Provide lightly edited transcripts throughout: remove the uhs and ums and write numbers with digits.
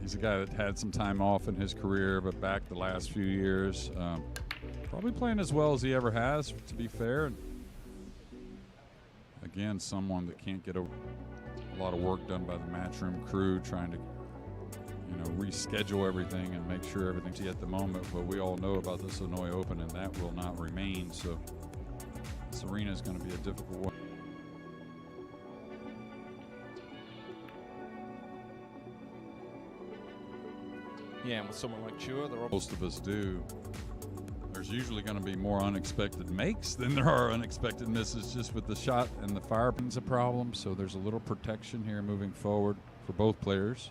He's a guy that had some time off in his career, but back the last few years, probably playing as well as he ever has, to be fair. And again, someone that can't get a lot of work done by the matchroom crew, trying to reschedule everything and make sure everything's at the moment. But we all know about this Hanoi Open, and that will not remain. So this arena is going to be a difficult one. Yeah, and with someone like Chua, most of us do. There's usually going to be more unexpected makes than there are unexpected misses. Just with the shot and the fire pin's a problem, so there's a little protection here moving forward for both players.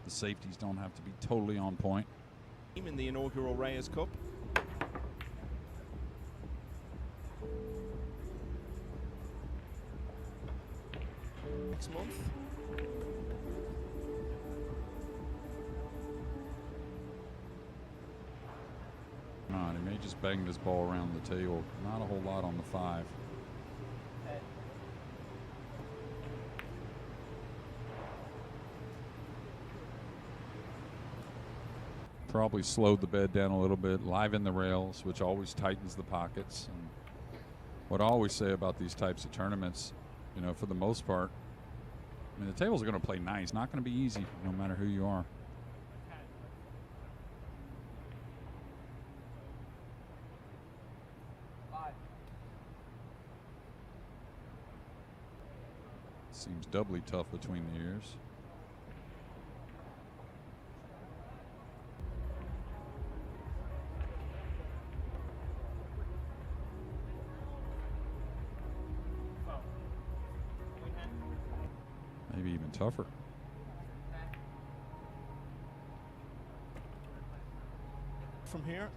The safeties don't have to be totally on point. In the inaugural Reyes Cup. Next month. He may just bang this ball around the table. Not a whole lot on the 5. Probably slowed the bed down a little bit, liven the rails, which always tightens the pockets. And what I always say about these types of tournaments, for the most part, the tables are going to play nice. Not going to be easy, no matter who you are. Seems doubly tough between the ears. Maybe even tougher. From here.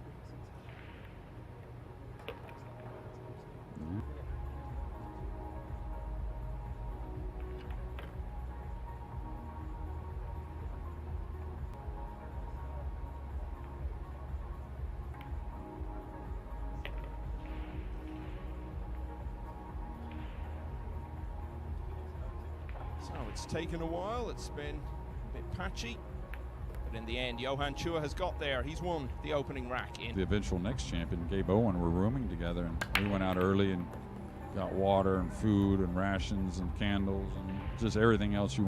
So it's taken a while, it's been a bit patchy, but in the end, Johann Chua has got there. He's won the opening rack. The eventual next champion, Gabe Owen, were rooming together, and we went out early and got water and food and rations and candles and just everything else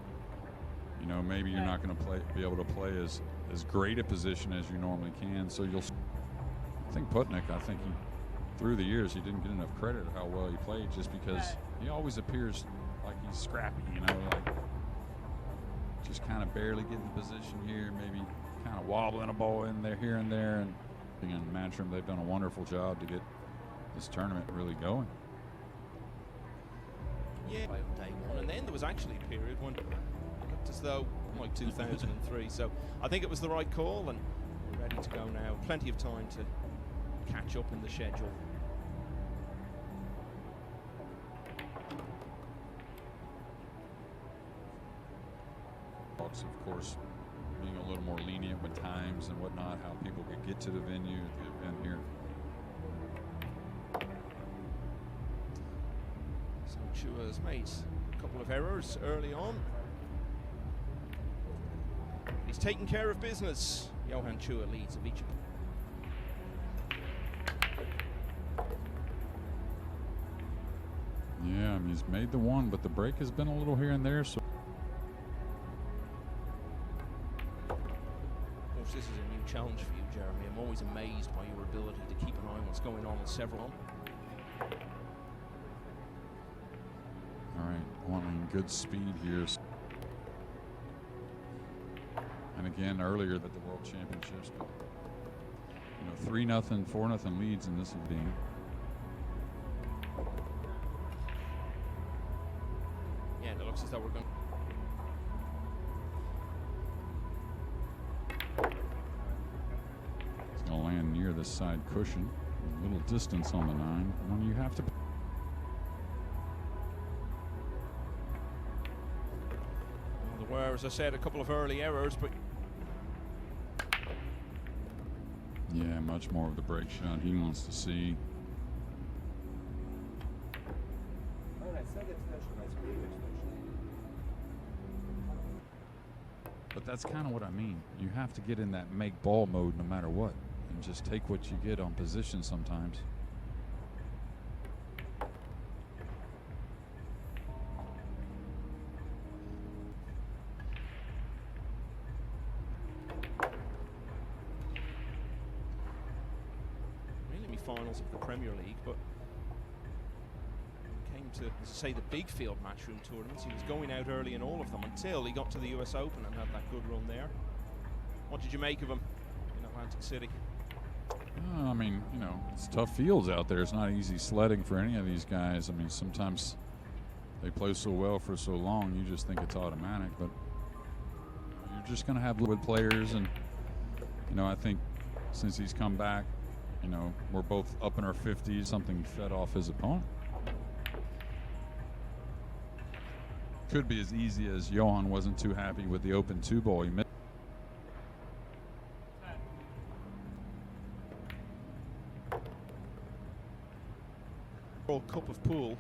maybe you're not going to be able to play as great a position as you normally can. So I think Putnik, through the years, he didn't get enough credit of how well he played, just because he always appears like he's scrappy, like just kind of barely getting the position here, maybe kind of wobbling a ball in there, here and there. And in Matchroom, they've done a wonderful job to get this tournament really going. Yeah, day one, and then there was actually a period when it looked as though, like 2003. So I think it was the right call, and we're ready to go now. Plenty of time to catch up in the schedule. Of course, being a little more lenient with times and whatnot, how people could get to the venue at the event here. So Chua has made a couple of errors early on. He's taking care of business. Johann Chua leads Ivica. Yeah, he's made the one, but the break has been a little here and there. So this is a new challenge for you, Jeremy. I'm always amazed by your ability to keep an eye on what's going on in several. All right, wanting good speed here. And again, earlier at the World Championships, but 3-0, 4-0 leads in this game. Yeah, it looks as though we're going. Land near the side cushion, a little distance on the 9 when you have to. Well, there were, as I said, a couple of early errors, but yeah, much more of the break shot he wants to see. But that's kind of what I mean. You have to get in that make ball mode no matter what, and just take what you get on position sometimes. Finals of the Premier League, but when it came to, as I say, the big field matchroom tournaments, he was going out early in all of them until he got to the US Open and had that good run there. What did you make of him in Atlantic City? I mean, you know, it's tough fields out there. It's not easy sledding for any of these guys. I mean, sometimes they play so well for so long, you just think it's automatic, but you're just going to have good players. And, you know, I think since he's come back, you know, we're both up in our 50s. Something fed off his opponent. Could be as easy as Johann wasn't too happy with the open 2 ball he missed. World Cup of Pool,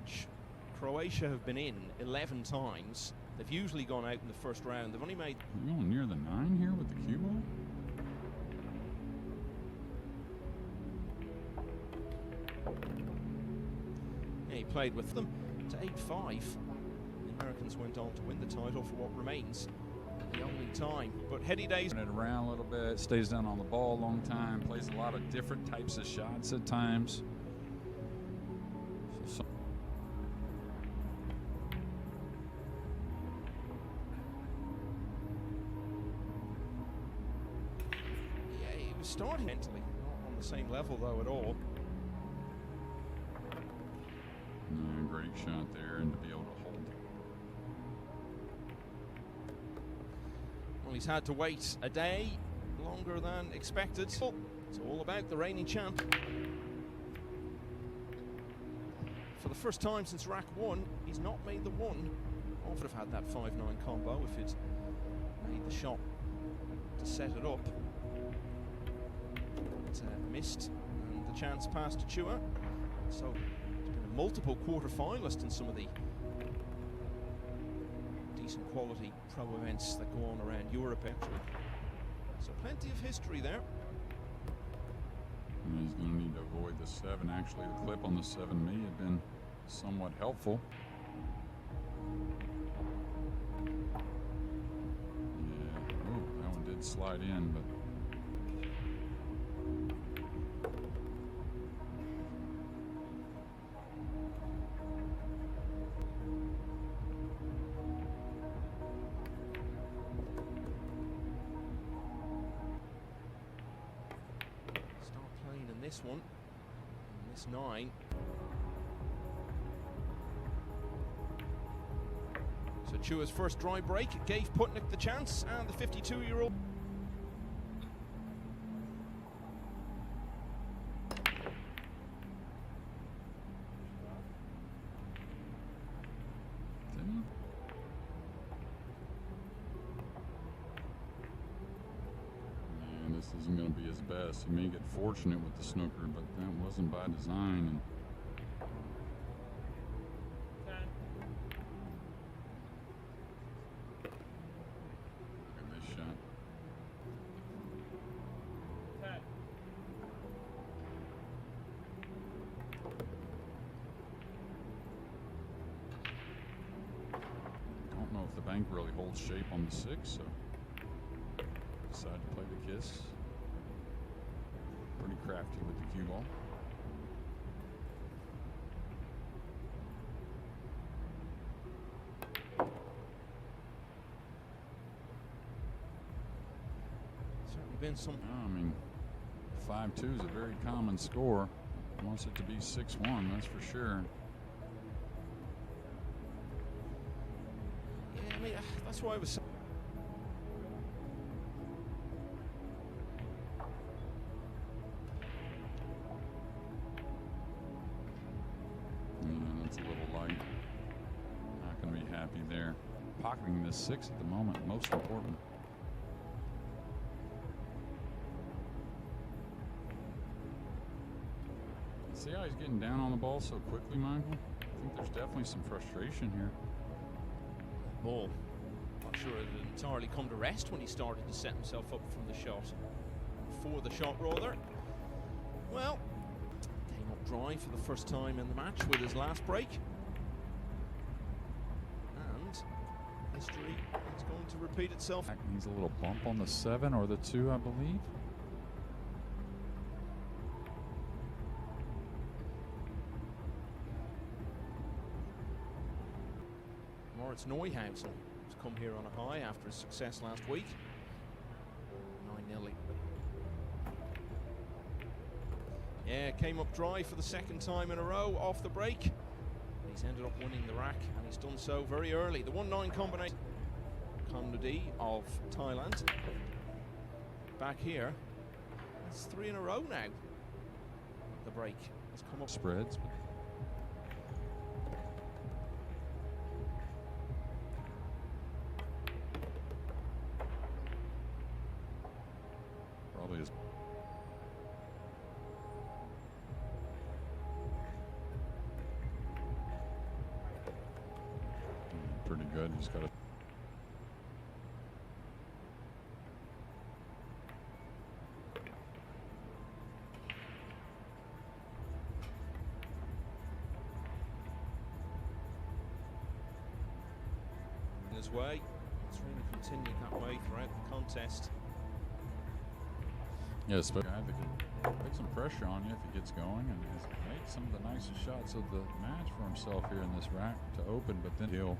which Croatia have been in 11 times. They've usually gone out in the first round. They've only made... We're going near the 9 here with the cue ball? He played with them to 8-5. The Americans went on to win the title for what remains the only time. But Heady Days... It around a little bit, stays down on the ball a long time, plays a lot of different types of shots at times. Yeah, he was starting mentally, not on the same level though at all. Great shot there, and to be able to hold. Well, he's had to wait a day longer than expected. It's all about the reigning champ. For the first time since rack 1, he's not made the 1. I would have had that 5-9 combo if he'd made the shot to set it up. But missed, and the chance passed to Chua. So multiple quarter-finalists in some of the decent quality pro events that go on around Europe, actually. So plenty of history there. And he's going to need to avoid the 7. Actually, the clip on the 7 may have been somewhat helpful. Yeah, ooh, that one did slide in, but this one, and this 9. So Chua's first dry break gave Putnik the chance, and the 52-year-old. This isn't going to be his best. He may get fortunate with the snooker, but that wasn't by design. And look at this shot. Don't know if the bank really holds shape on the 6, so decide to play the kiss. Pretty crafty with the cue ball. Certainly been some. I mean, 5-2 is a very common score. Wants it to be 6-1, that's for sure. Yeah, I mean, that's why I was. That's a little light. Not going to be happy there. Pocketing this 6 at the moment, most important. See how he's getting down on the ball so quickly, Michael? I think there's definitely some frustration here. Ball. Not sure it had entirely come to rest when he started to set himself up from the shot. For the shot, rather. Well, came up dry for the first time in the match with his last break. And history is going to repeat itself. Needs a little bump on the 7 or the 2, I believe. Moritz Neuhausen has come here on a high after his success last week. 9-0. Yeah, came up dry for the second time in a row off the break. He's ended up winning the rack, and he's done so very early. The 1-9 combination. Kondudi of Thailand. Back here. That's 3 in a row now. The break has come up. Spreads. Probably is. Pretty good. He's got a. In his way. It's really continued that way throughout the contest. Yes, but a guy that can put some pressure on you if he gets going, and has made some of the nicest shots of the match for himself here in this rack to open, but then he'll.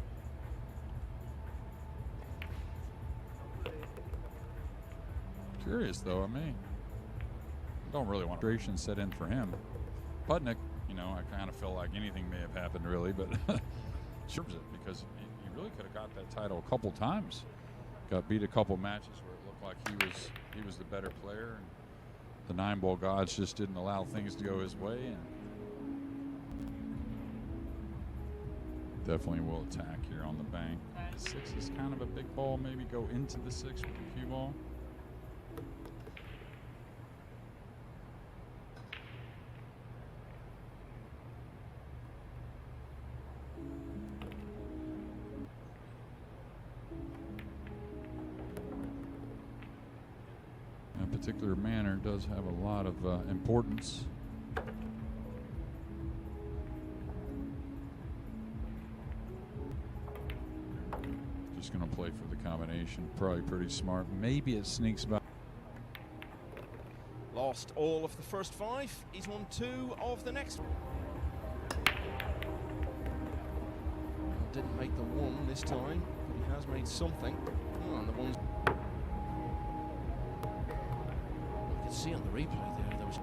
Curious though, I mean, I don't really want frustration set in for him. Putnik, you know, I kind of feel like anything may have happened really, but serves it because he really could have got that title a couple times. Got beat a couple matches where it looked like he was the better player, and the 9-ball gods just didn't allow things to go his way. And definitely will attack here on the bank. The 6 is kind of a big ball. Maybe go into the 6 with the cue ball. A particular manner does have a lot of importance. Just going to play for the combination. Probably pretty smart. Maybe it sneaks by. Lost all of the first 5. He's won 2 of the next. Didn't make the 1 this time, but he has made something. Oh, and the ones. You can see on the replay there was.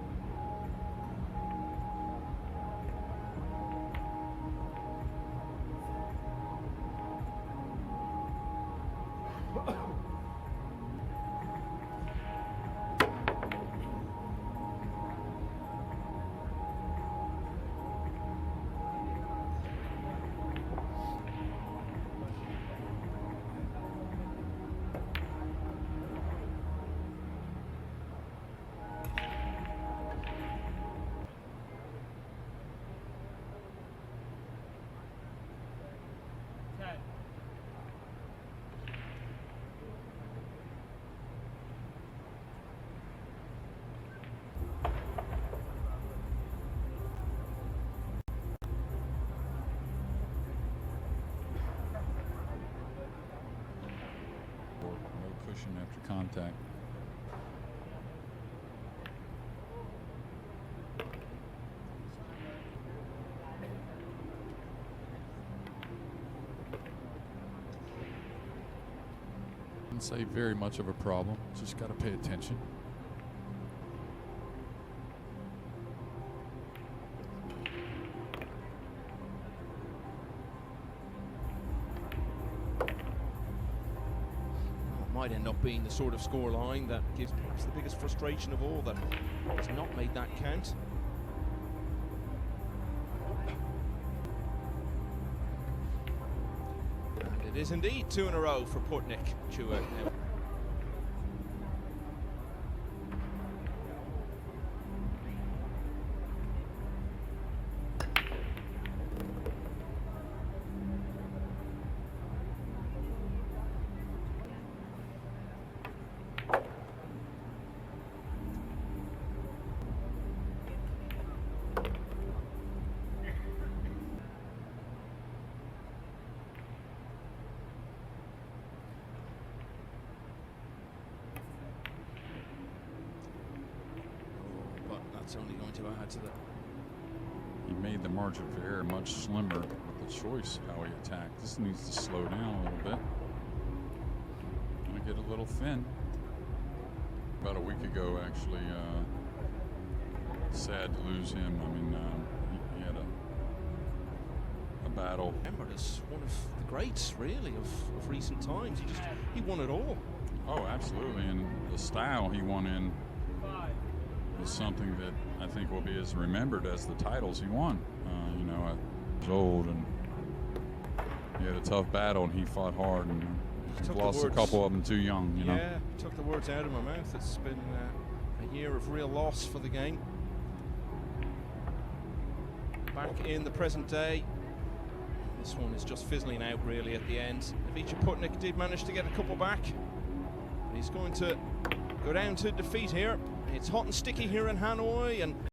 After contact. Wouldn't say very much of a problem. Just got to pay attention. Might end up being the sort of score line that gives perhaps the biggest frustration of all, that has not made that count. And it is indeed 2 in a row for Putnik. Chua now. That's only going to add to the... He made the margin of error much slimmer with the choice how he attacked. This needs to slow down a little bit. Gonna get a little thin. About a week ago, actually, sad to lose him. I mean, he had a battle. Remembered as one of the greats, really, of recent times. He won it all. Oh, absolutely, and the style he won in is something that I think will be as remembered as the titles he won. You know, he was old and he had a tough battle, and he fought hard, and he lost a couple of them too young. You know. Yeah, took the words out of my mouth. It's been a year of real loss for the game. Back in the present day, this one is just fizzling out really at the end. Ivica Putnik did manage to get a couple back. He's going to go down to defeat here. It's hot and sticky here in Hanoi, and